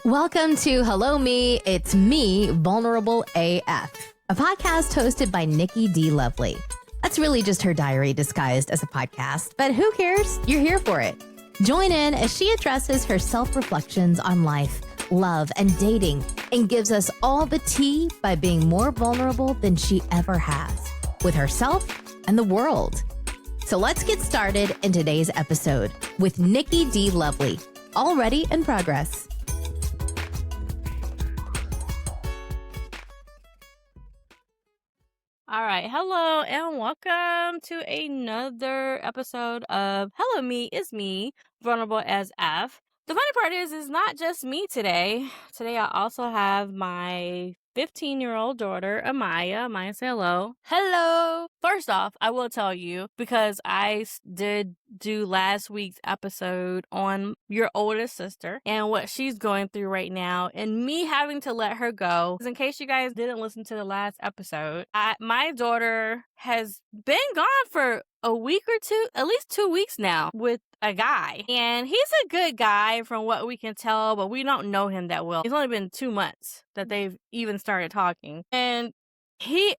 Welcome to Hello Me, It's Me, Vulnerable AF, a podcast hosted by Nikki D. Lovely. That's really just her diary disguised as a podcast, but who cares? You're here for it. Join in as she addresses her self-reflections on life, love, and dating, and gives us all the tea by being more vulnerable than she ever has, with herself and the world. So let's get started in today's episode with Nikki D. Lovely, already in progress. All right. Hello and welcome to another episode of Hello Me, It's Me, Vulnerable as F. The funny part is it's not just me today. Today I also have my 15-year-old daughter, Amiyah. Amiyah, say hello. Hello. First off, I will tell you, because I did do last week's episode on your oldest sister and what she's going through right now, and me having to let her go. In case you guys didn't listen to the last episode, my daughter has been gone for a week or two, at least 2 weeks now, with a guy. And he's a good guy from what we can tell, but we don't know him that well. It's only been 2 months that they've even started talking. And his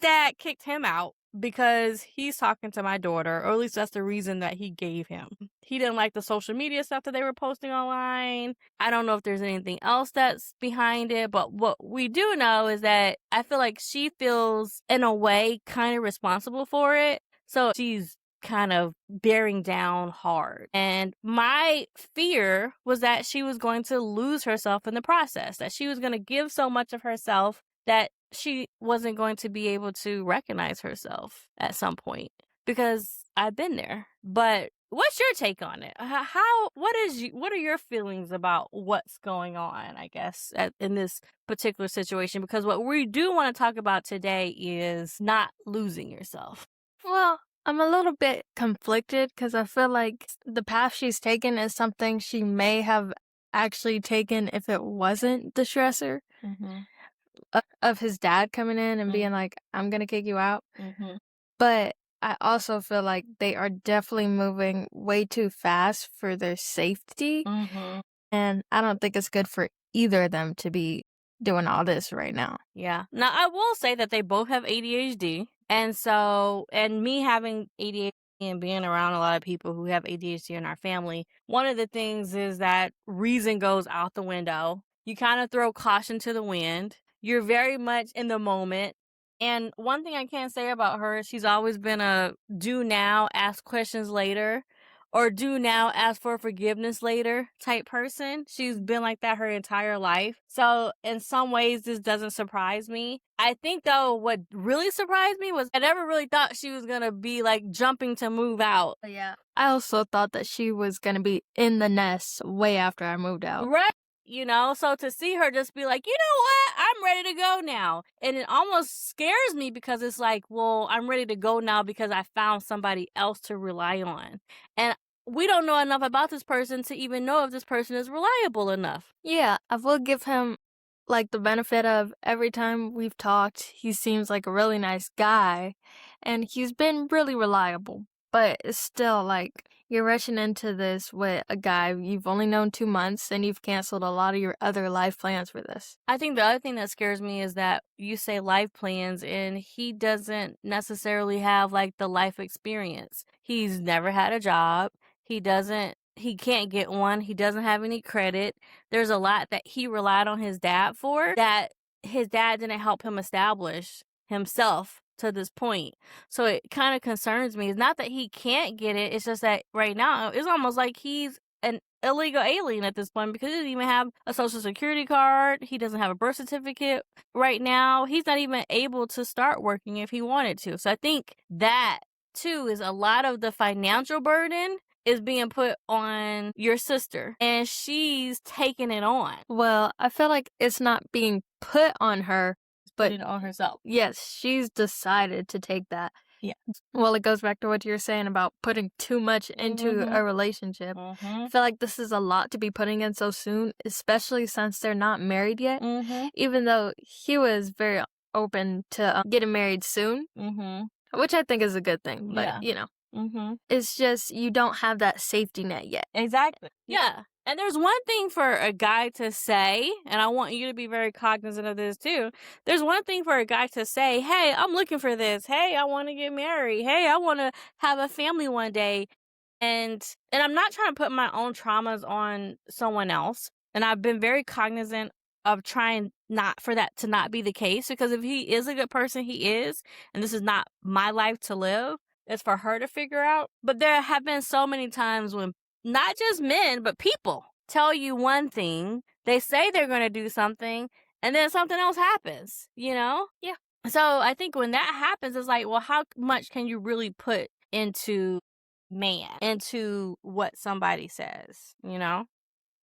dad kicked him out because he's talking to my daughter, or at least that's the reason that he gave him. He didn't like the social media stuff that they were posting online. I don't know if there's anything else that's behind it, but what we do know is that I feel like she feels, in a way, kind of responsible for it. So she's kind of bearing down hard. And my fear was that she was going to lose herself in the process, that she was going to give so much of herself that she wasn't going to be able to recognize herself at some point, because I've been there. But what's your take on it? What are your feelings about what's going on, I guess, in this particular situation? Because what we do want to talk about today is not losing yourself. Well, I'm a little bit conflicted because I feel like the path she's taken is something she may have actually taken if it wasn't the stressor of his dad coming in and being like, I'm going to kick you out. But I also feel like they are definitely moving way too fast for their safety. And I don't think it's good for either of them to be doing all this right now. Yeah. Now, I will say that they both have ADHD. And me having ADHD and being around a lot of people who have ADHD in our family, one of the things is that reason goes out the window. You kind of throw caution to the wind. You're very much in the moment. And one thing I can say about her, she's always been a do now, ask questions later, or do now, ask for forgiveness later type person. She's been like that her entire life. So in some ways, this doesn't surprise me. I think, though, what really surprised me was I never really thought she was going to be like jumping to move out. Yeah. I also thought that she was going to be in the nest way after I moved out. Right. So to see her just be like, you know what, I'm ready to go now. And it almost scares me because it's like, well, I'm ready to go now because I found somebody else to rely on. And we don't know enough about this person to even know if this person is reliable enough. Yeah, I will give him like the benefit of every time we've talked, he seems like a really nice guy and he's been really reliable. But it's still like you're rushing into this with a guy you've only known 2 months and you've canceled a lot of your other life plans for this. I think the other thing that scares me is that you say life plans and he doesn't necessarily have like the life experience. He's never had a job. He can't get one. He doesn't have any credit. There's a lot that he relied on his dad for that his dad didn't help him establish himself to this point. So it kind of concerns me. It's not that he can't get it. It's just that right now it's almost like he's an illegal alien at this point because he doesn't even have a social security card. He doesn't have a birth certificate right now. He's not even able to start working if he wanted to. So I think that too is a lot of the financial burden is being put on your sister and she's taking it on. Well, I feel like it's not being put on her, but Put it on herself. Yes, she's decided to take that. Yeah. Well, it goes back to what you're saying about putting too much into a relationship. I feel like this is a lot to be putting in so soon, especially since they're not married yet. Even though he was very open to getting married soon, which I think is a good thing. But, it's just you don't have that safety net yet. Exactly. Yeah. And there's one thing for a guy to say, and I want you to be very cognizant of this too. There's one thing for a guy to say, hey, I'm looking for this. Hey, I want to get married. Hey, I want to have a family one day. And I'm not trying to put my own traumas on someone else. And I've been very cognizant of trying not for that to not be the case, because if he is a good person, he is, and this is not my life to live. It's for her to figure out. But there have been so many times when not just men, but people tell you one thing, they say they're going to do something, and then something else happens, you know? Yeah. So I think when that happens, it's like, well, how much can you really put into what somebody says, you know?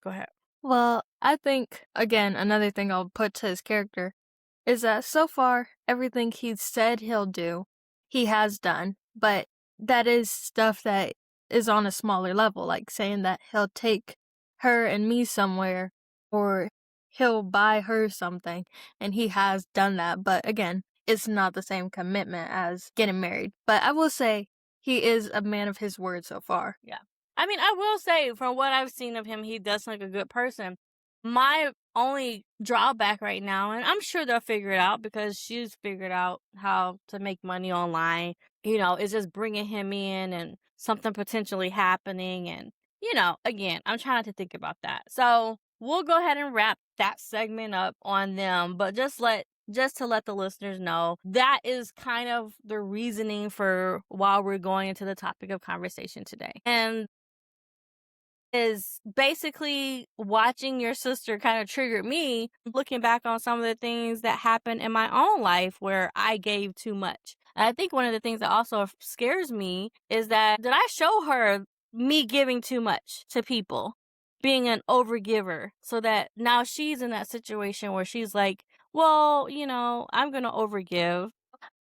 Go ahead. Well, I think, again, another thing I'll put to his character is that so far, everything he's said he'll do, he has done. But that is stuff that is on a smaller level, like saying that he'll take her and me somewhere, or he'll buy her something, and he has done that. But again, it's not the same commitment as getting married. But I will say he is a man of his word so far. Yeah. I mean, I will say, from what I've seen of him, he does look like a good person. My only drawback right now, and I'm sure they'll figure it out because she's figured out how to make money online, you know, is just bringing him in and something potentially happening. And, you know, again, I'm trying not to think about that. So we'll go ahead and wrap that segment up on them, but just to let the listeners know, that is kind of the reasoning for why we're going into the topic of conversation today. And is basically watching your sister kind of triggered me looking back on some of the things that happened in my own life where I gave too much. And I think one of the things that also scares me is that did I show her me giving too much to people, being an overgiver, so that now she's in that situation where she's like, well, you know, I'm going to overgive.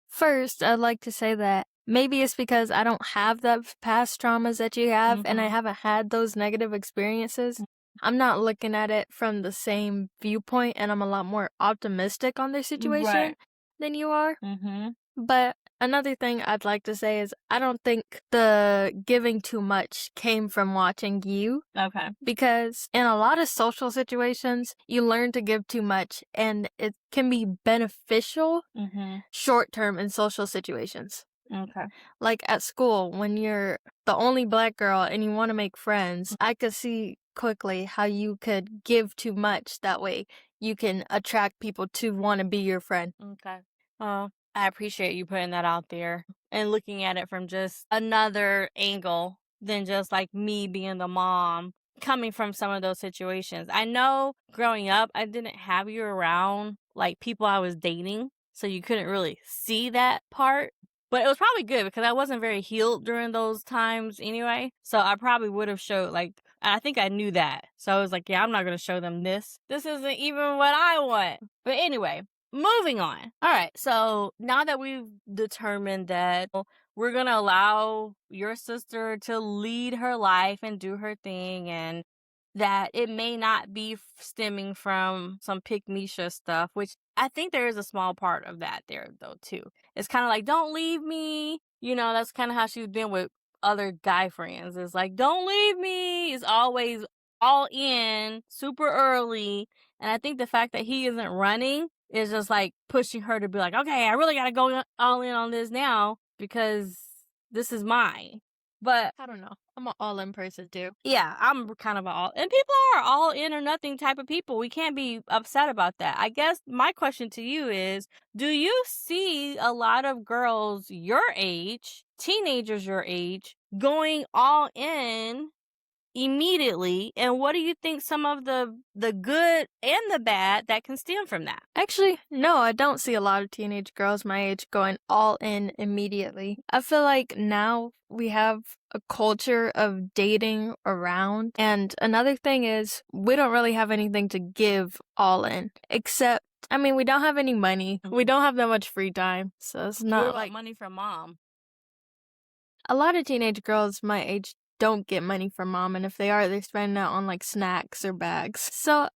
First, I'd like to say that maybe it's because I don't have the past traumas that you have, and I haven't had those negative experiences. I'm not looking at it from the same viewpoint, and I'm a lot more optimistic on their situation than you are. But another thing I'd like to say is I don't think the giving too much came from watching you. Okay. Because in a lot of social situations, you learn to give too much, and it can be beneficial short term in social situations. Okay. Like at school, when you're the only black girl and you want to make friends, I could see quickly how you could give too much. That way you can attract people to want to be your friend. Okay. Well, I appreciate you putting that out there and looking at it from just another angle than just like me being the mom coming from some of those situations. I know growing up, I didn't have you around like people I was dating, so you couldn't really see that part. But it was probably good because I wasn't very healed during those times anyway. So I probably would have showed like, I think I knew that. So I was like, yeah, I'm not going to show them this. This isn't even what I want. But anyway, moving on. All right. So now that we've determined that we're going to allow your sister to lead her life and do her thing, and that it may not be stemming from some pick-me-sha stuff, which I think there is a small part of that there, though, too. It's kind of like, don't leave me. You know, that's kind of how she's been with other guy friends. It's like, don't leave me. It's always all in super early. And I think the fact that he isn't running is just like pushing her to be like, okay, I really got to go all in on this now because this is mine. But I don't know. I'm an all-in person too. Yeah, I'm kind of and people are all in or nothing type of people. We can't be upset about that. I guess my question to you is, do you see a lot of girls your age, teenagers your age, going all in immediately? And what do you think some of the good and the bad that can stem from that? Actually, no, I don't see a lot of teenage girls my age going all in immediately. I feel like now we have a culture of dating around. And another thing is, we don't really have anything to give all in. Except, I mean, we don't have any money. We don't have that much free time. So it's not like money from mom. A lot of teenage girls my age don't get money from mom, and if they are, they're spending it on like snacks or bags. So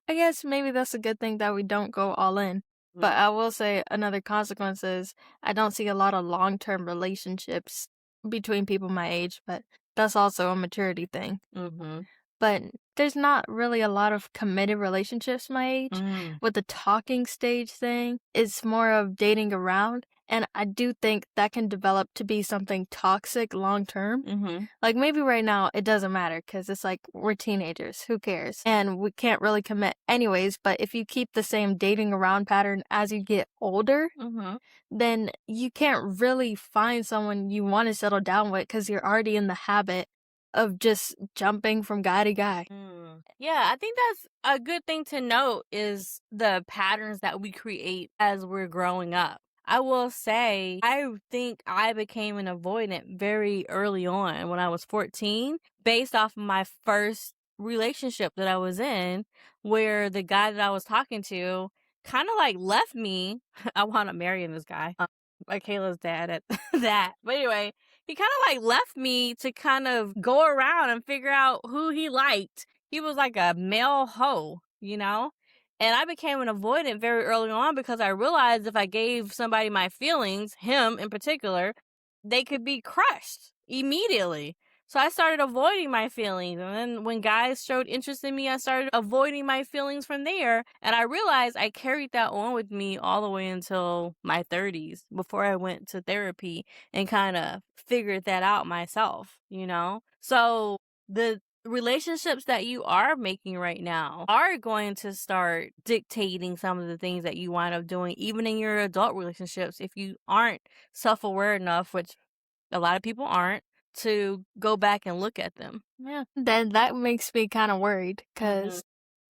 I guess maybe that's a good thing that we don't go all in. But I will say another consequence is I don't see a lot of long-term relationships between people my age, but that's also a maturity thing. but there's not really a lot of committed relationships my age. Mm. With the talking stage thing, it's more of dating around. And I do think that can develop to be something toxic long term. Mm-hmm. Like maybe right now it doesn't matter because it's like we're teenagers. Who cares? And we can't really commit anyways. But if you keep the same dating around pattern as you get older, Mm-hmm. then you can't really find someone you want to settle down with because you're already in the habit of just jumping from guy to guy. Yeah, I think that's a good thing to note is the patterns that we create as we're growing up. I will say, I think I became an avoidant very early on when I was 14, based off of my first relationship that I was in, where the guy that I was talking to kind of like left me. I wound up marrying this guy, like Kayla's dad at that. But anyway, he kind of like left me to kind of go around and figure out who he liked. He was like a male hoe, you know? And I became an avoidant very early on because I realized if I gave somebody my feelings, him in particular, they could be crushed immediately. So I started avoiding my feelings. And then when guys showed interest in me, I started avoiding my feelings from there. And I realized I carried that on with me all the way until my 30s before I went to therapy and kind of figured that out myself, you know? So the relationships that you are making right now are going to start dictating some of the things that you wind up doing, even in your adult relationships, if you aren't self-aware enough, which a lot of people aren't, to go back and look at them. Yeah. Then that makes me kind of worried because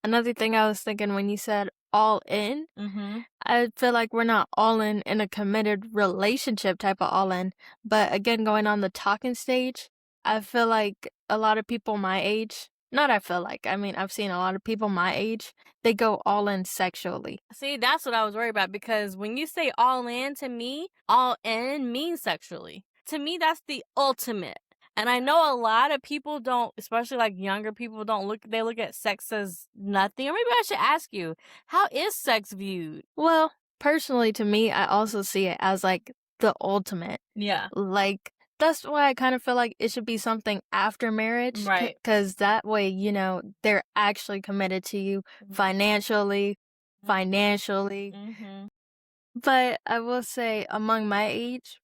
another thing I was thinking when you said all in, I feel like we're not all in a committed relationship type of all in. But again, going on the talking stage, I feel like a lot of people my age, not I feel like, I mean, I've seen a lot of people my age, they go all in sexually. See, that's what I was worried about because when you say all in, to me, all in means sexually. To me, that's the ultimate. And I know a lot of people don't, especially like younger people, they look at sex as nothing. Or maybe I should ask you, how is sex viewed? Well, personally to me, I also see it as like the ultimate. Yeah. Like, that's why I kind of feel like it should be something after marriage. Right. Because that way, you know, they're actually committed to you financially. But I will say, among my age,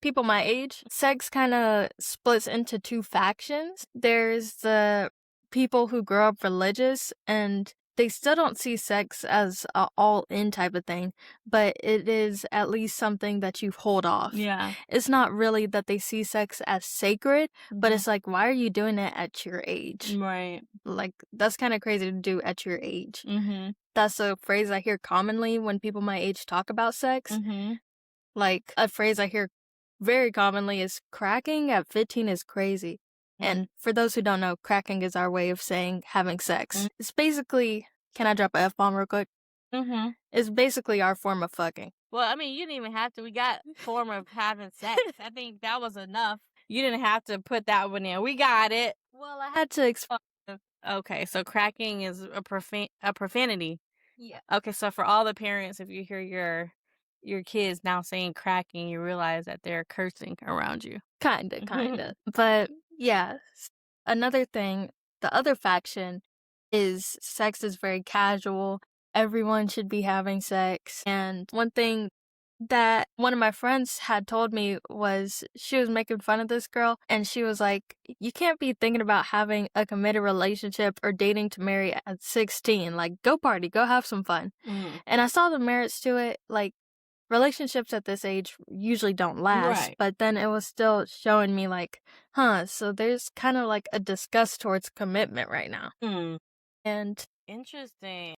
people my age, sex kind of splits into two factions. There's the people who grow up religious and they still don't see sex as a all-in type of thing, but it is at least something that you hold off. Yeah. It's not really that they see sex as sacred, but it's like, why are you doing it at your age? Right. Like, that's kind of crazy to do at your age. Mm-hmm. That's a phrase I hear commonly when people my age talk about sex. Mm-hmm. Like, a phrase I hear very commonly is cracking at 15 is crazy. And for those who don't know, cracking is our way of saying having sex. It's basically, can I drop a F-bomb real quick? It's basically our form of fucking. Well, I mean, you didn't even have to. We got form of having sex. I think that was enough. You didn't have to put that one in. We got it. Well, I had to explain. Okay, so cracking is a profanity. Yeah. Okay, so for all the parents, if you hear your kids now saying cracking, you realize that they're cursing around you. Kinda. But yeah, another thing, the other faction is sex is very casual. Everyone should be having sex. And one thing that one of my friends had told me was she was making fun of this girl and she was like, you can't be thinking about having a committed relationship or dating to marry at 16. Like, go party, go have some fun. And I saw the merits to it. Like, relationships at this age usually don't last, Right. but then it was still showing me like, so there's kind of like a disgust towards commitment right now. And Interesting.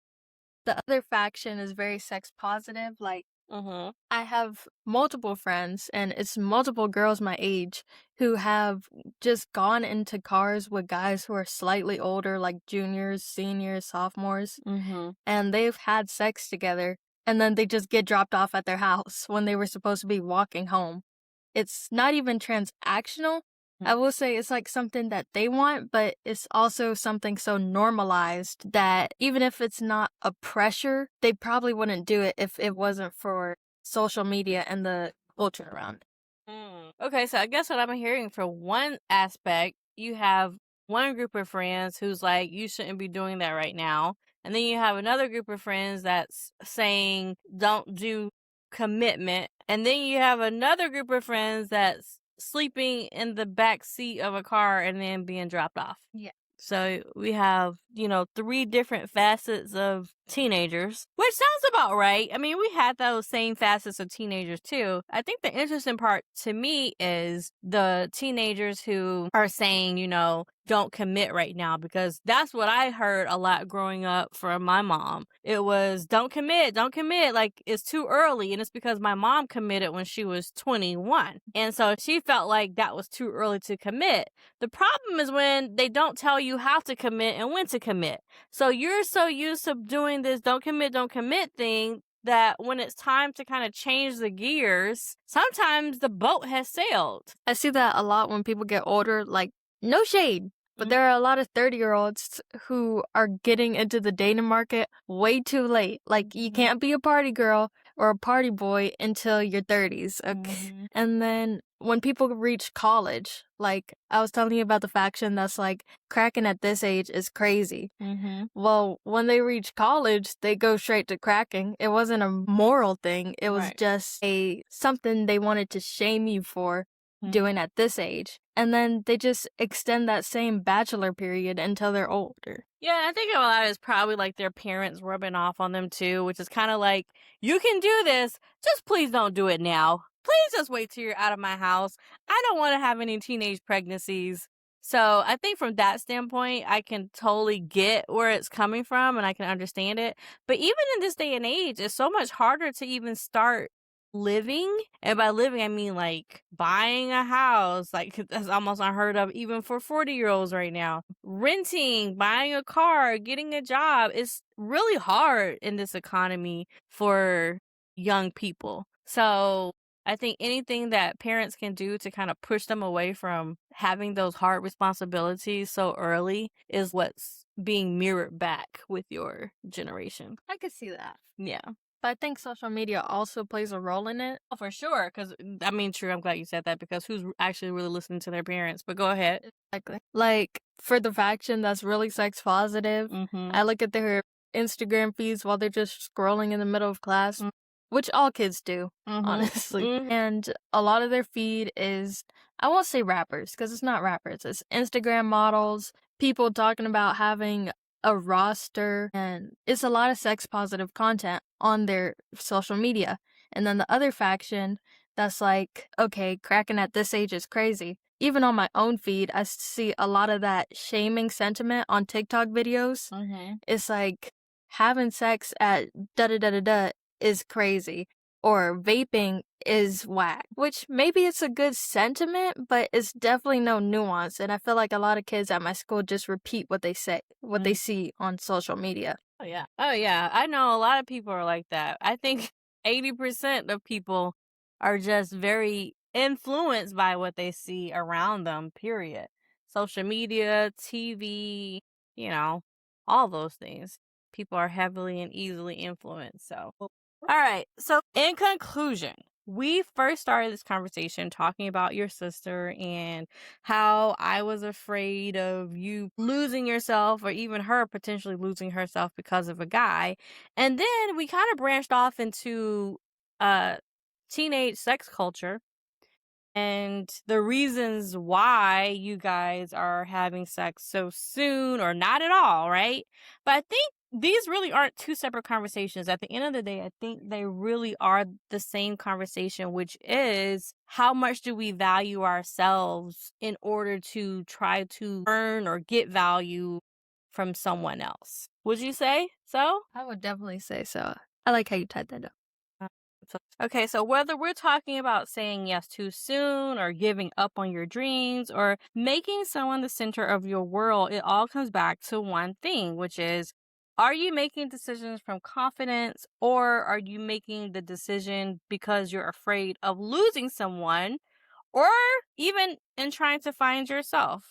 the other faction is very sex positive. Like, I have multiple friends, and it's multiple girls my age who have just gone into cars with guys who are slightly older, like juniors, seniors, sophomores, and they've had sex together, and then they just get dropped off at their house when they were supposed to be walking home. It's not even transactional. I will say it's like something that they want, but it's also something so normalized that even if it's not a pressure, they probably wouldn't do it if it wasn't for social media and the culture around it. Okay, so I guess what I'm hearing for one aspect, you have one group of friends who's like, you shouldn't be doing that right now. And then you have another group of friends that's saying, don't do commitment. And then you have another group of friends that's sleeping in the back seat of a car and then being dropped off. Yeah. So we have, 3 different facets of teenagers, which sounds about right. I mean, we had those same facets of teenagers too. I think the interesting part to me is the teenagers who are saying, don't commit right now, because that's what I heard a lot growing up from my mom. It was don't commit, like it's too early. And it's because my mom committed when she was 21. And so she felt like that was too early to commit. The problem is when they don't tell you how to commit and when to commit. So you're so used to doing this don't commit thing that when it's time to kind of change the gears, sometimes the boat has sailed. I see that a lot when people get older, like, no shade, but there are a lot of 30-year-olds who are getting into the dating market way too late. Like, you can't be a party girl or a party boy until your 30s. Okay. And then when people reach college, like I was telling you about the faction that's like, cracking at this age is crazy. Well, when they reach college, they go straight to cracking. It wasn't a moral thing. It was just something they wanted to shame you for doing at this age. And then they just extend that same bachelor period until they're older. Yeah, I think a lot is probably like their parents rubbing off on them too, which is kind of like, you can do this, just please don't do it now. Please just wait till you're out of my house. I don't want to have any teenage pregnancies. So I think from that standpoint, I can totally get where it's coming from and I can understand it. But even in this day and age, it's so much harder to even start living. And by living, I mean like buying a house. Like that's almost unheard of even for 40-year-olds right now. Renting, buying a car, getting a job is really hard in this economy for young people. So I think anything that parents can do to kind of push them away from having those hard responsibilities so early is what's being mirrored back with your generation. I could see that. Yeah. But I think social media also plays a role in it. Oh, for sure. Because, I mean, true, I'm glad you said that, because who's actually really listening to their parents? But go ahead. Exactly. Like, for the faction that's really sex positive, I look at their Instagram feeds while they're just scrolling in the middle of class, which all kids do, honestly. And a lot of their feed is, I won't say rappers, because it's not rappers. It's Instagram models, people talking about having a roster, and it's a lot of sex positive content on their social media. And then the other faction that's like, okay, cracking at this age is crazy. Even on my own feed, I see a lot of that shaming sentiment on TikTok videos. It's like, having sex at da-da-da-da-da is crazy, or vaping is whack, which maybe it's a good sentiment, but it's definitely no nuance. And I feel like a lot of kids at my school just repeat what they say, what they see on social media. Oh, yeah. I know a lot of people are like that. I think 80% of people are just very influenced by what they see around them, period. Social media, TV, all those things. People are heavily and easily influenced. So, all right. So, in conclusion, we first started this conversation talking about your sister and how I was afraid of you losing yourself, or even her potentially losing herself because of a guy. And then we kind of branched off into teenage sex culture and the reasons why you guys are having sex so soon or not at all, right? But I think these really aren't two separate conversations. At the end of the day, I think they really are the same conversation, which is, how much do we value ourselves in order to try to earn or get value from someone else? Would you say so? I would definitely say so. I like how you tied that up. Okay, so whether we're talking about saying yes too soon, or giving up on your dreams, or making someone the center of your world, it all comes back to one thing, which is, are you making decisions from confidence, or are you making the decision because you're afraid of losing someone, or even in trying to find yourself?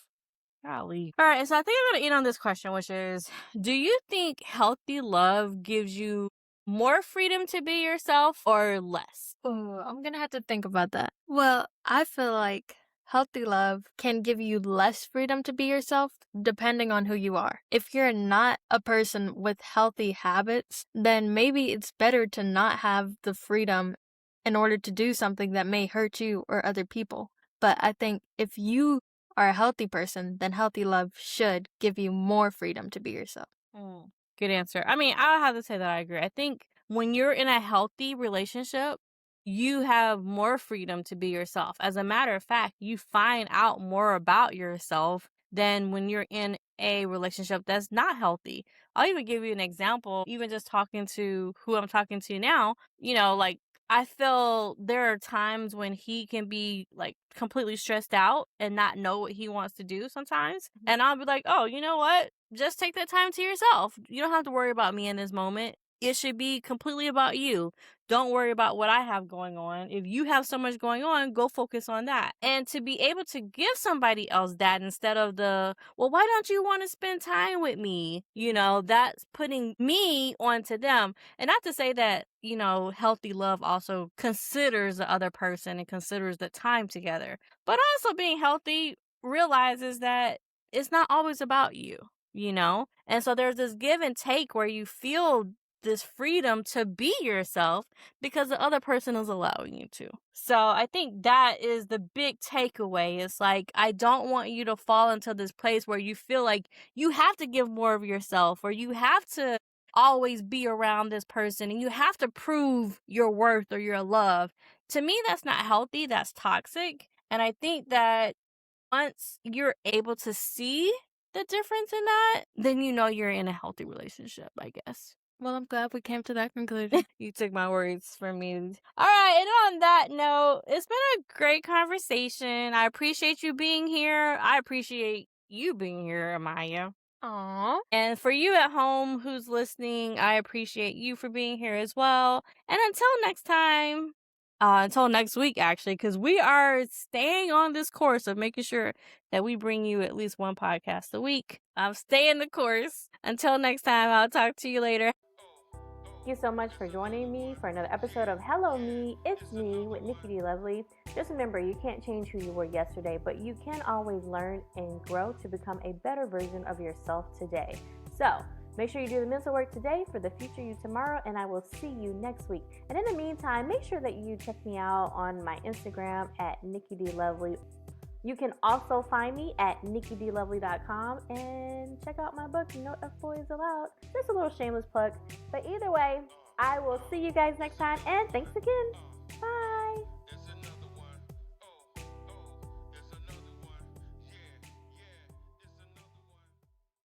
Golly. All right, so I think I'm going to end on this question, which is, do you think healthy love gives you more freedom to be yourself or less? Oh, I'm gonna have to think about that. Well, I feel like healthy love can give you less freedom to be yourself depending on who you are. If you're not a person with healthy habits, then maybe it's better to not have the freedom in order to do something that may hurt you or other people. But I think if you are a healthy person, then healthy love should give you more freedom to be yourself. Good answer. I mean, I have to say that I agree. I think when you're in a healthy relationship, you have more freedom to be yourself. As a matter of fact, you find out more about yourself than when you're in a relationship that's not healthy. I'll even give you an example, even just talking to who I'm talking to now, like I feel there are times when he can be like completely stressed out and not know what he wants to do sometimes. And I'll be like, oh, you know what? Just take that time to yourself. You don't have to worry about me in this moment. It should be completely about you. Don't worry about what I have going on. If you have so much going on, go focus on that. And to be able to give somebody else that instead of well, why don't you want to spend time with me? That's putting me onto them. And not to say that, healthy love also considers the other person and considers the time together. But also being healthy realizes that it's not always about you. And so there's this give and take where you feel this freedom to be yourself because the other person is allowing you to. So I think that is the big takeaway. It's like, I don't want you to fall into this place where you feel like you have to give more of yourself, or you have to always be around this person and you have to prove your worth or your love. To me, that's not healthy. That's toxic. And I think that once you're able to see the difference in that, then you're in a healthy relationship, I guess. Well, I'm glad we came to that conclusion. You took my words from me. All right, and on that note, it's been a great conversation. I appreciate you being here. I appreciate you being here, Amiyah. Aww. And for you at home who's listening, I appreciate you for being here as well. And until next time, until next week, actually, because we are staying on this course of making sure that we bring you at least one podcast a week. I'm staying the course. Until next time, I'll talk to you later. Thank you so much for joining me for another episode of Hello Me, It's Me with Nikki D. Lovely. Just remember, you can't change who you were yesterday, but you can always learn and grow to become a better version of yourself today. So, make sure you do the mental work today for the future you tomorrow, and I will see you next week. And in the meantime, make sure that you check me out on my Instagram at Nikki D. Lovely. You can also find me at nikkidlovely.com and check out my book, No F Boys Allowed. Just a little shameless plug. But either way, I will see you guys next time, and thanks again. Bye.